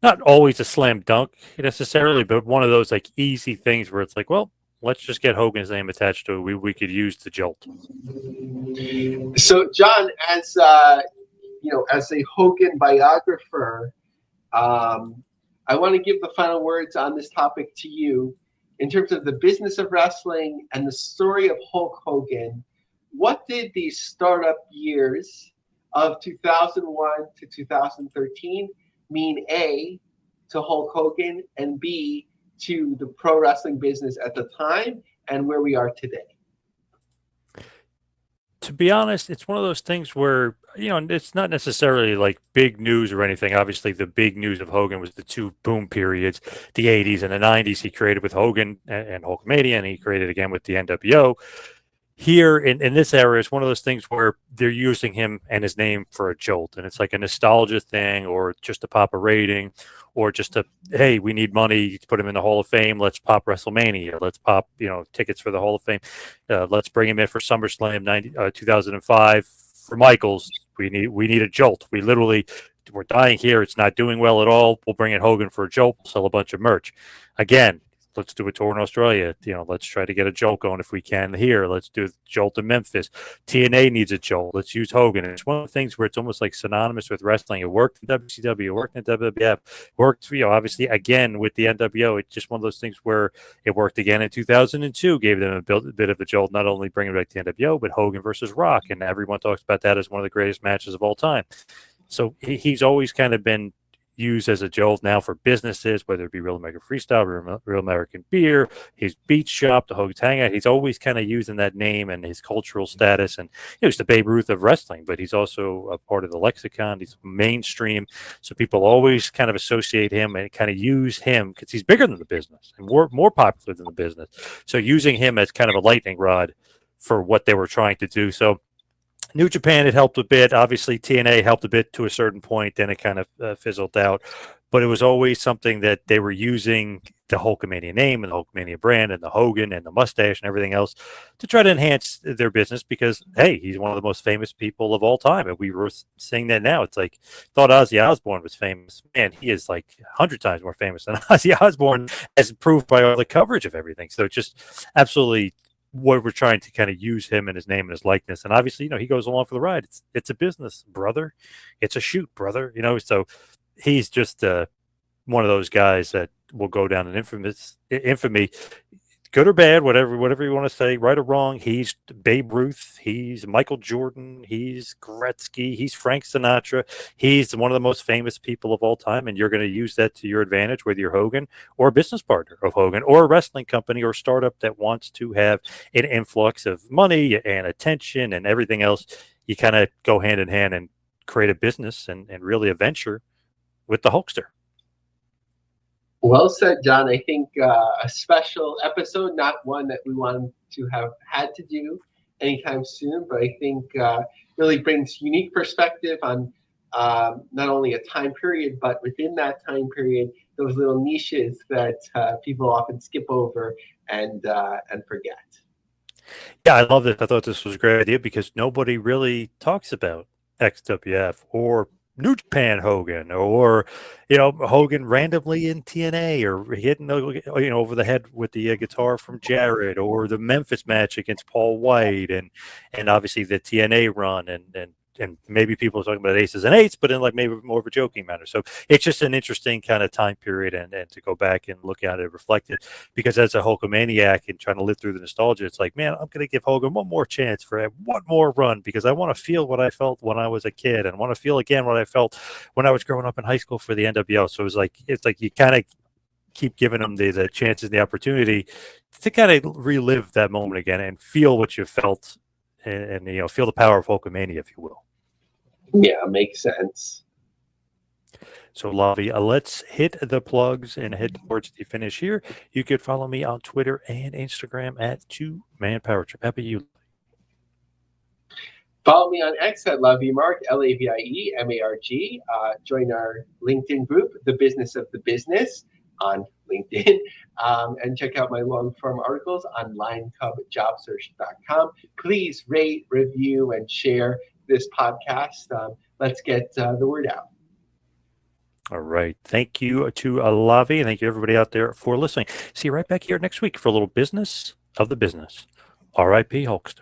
not always a slam dunk necessarily, but one of those like easy things where it's like, well, let's just get Hogan's name attached to it. We could use the jolt. So, John, as as a Hogan biographer, I want to give the final words on this topic to you. In terms of the business of wrestling and the story of Hulk Hogan, what did these startup years of 2001 to 2013 mean, A, to Hulk Hogan, and B, to the pro wrestling business at the time and where we are today? To be honest, it's one of those things where it's not necessarily like big news or anything. Obviously, the big news of Hogan was the two boom periods, the 80s and the 90s. He created with Hogan and Hulkamania, and he created again with the NWO. Here in this era is one of those things where they're using him and his name for a jolt, and it's like a nostalgia thing, or just to pop a rating, or just to, hey, we need money to put him in the Hall of Fame. Let's pop WrestleMania. Let's pop tickets for the Hall of Fame. Let's bring him in for SummerSlam 2005 for Michaels. We need a jolt. We're dying here. It's not doing well at all. We'll bring in Hogan for a jolt. Sell a bunch of merch. Again, let's do a tour in Australia. Let's try to get a jolt going if we can here. Let's do a jolt in Memphis. TNA needs a jolt. Let's use Hogan. It's one of the things where it's almost like synonymous with wrestling. It worked in WCW. It worked in WWF. Worked, obviously again with the NWO. It's just one of those things where it worked again in 2002. Gave them a bit of a jolt, not only bringing back the NWO, but Hogan versus Rock, and everyone talks about that as one of the greatest matches of all time. So he's always kind of been used as a jolt now for businesses, whether it be Real American Freestyle, Real American Beer, his beach shop, the Hogan's Hangout. He's always kind of using that name and his cultural status. And he's the Babe Ruth of wrestling, but he's also a part of the lexicon. He's mainstream. So people always kind of associate him and kind of use him because he's bigger than the business and more popular than the business. So using him as kind of a lightning rod for what they were trying to do. So New Japan, it helped a bit. Obviously, TNA helped a bit to a certain point. Then it kind of fizzled out. But it was always something that they were using the Hulkamania name and the Hulkamania brand and the Hogan and the mustache and everything else to try to enhance their business because, hey, he's one of the most famous people of all time. And we were saying that now. It's like, thought Ozzy Osbourne was famous. Man, he is like 100 times more famous than Ozzy Osbourne, as proved by all the coverage of everything. So just absolutely what we're trying to kind of use him and his name and his likeness. And obviously, he goes along for the ride. It's a business, brother. It's a shoot, brother. So he's just one of those guys that will go down in infamy, good or bad, whatever you want to say, right or wrong. He's Babe Ruth. He's Michael Jordan. He's Gretzky. He's Frank Sinatra. He's one of the most famous people of all time, and you're going to use that to your advantage, whether you're Hogan or a business partner of Hogan or a wrestling company or startup that wants to have an influx of money and attention and everything else. You kind of go hand in hand and create a business and really a venture with the Hulkster. Well said, John. I think a special episode, not one that we want to have had to do anytime soon, but I think really brings unique perspective on not only a time period, but within that time period, those little niches that people often skip over and forget. Yeah, I love it. I thought this was a great idea because nobody really talks about XWF or New Japan Hogan or Hogan randomly in TNA or hitting over the head with the guitar from Jarrett or the Memphis match against Paul White and obviously the TNA run and maybe people are talking about aces and eights, but in like maybe more of a joking manner. So it's just an interesting kind of time period and to go back and look at it, reflect it, because as a Hulkamaniac and trying to live through the nostalgia, it's like, man, I'm going to give Hogan one more chance for one more run because I want to feel what I felt when I was a kid and want to feel again what I felt when I was growing up in high school for the NWO. So it's like you kind of keep giving them the chances and the opportunity to kind of relive that moment again and feel what you felt and feel the power of Hulkamania, if you will. Yeah, makes sense. So, Lavie, let's hit the plugs and head towards the finish here. You could follow me on Twitter and Instagram at 2Man Power Trip. How about you? Follow me on X at LavieMarg, LavieMarg. Join our LinkedIn group, The Business of the Business, on LinkedIn, and check out my long-form articles on linecubjobsearch.com. Please rate, review, and share this podcast. Let's get the word out. All right. Thank you to Lavie, and thank you everybody out there for listening. See you right back here next week for a little business of the business. R.I.P. Hulkster.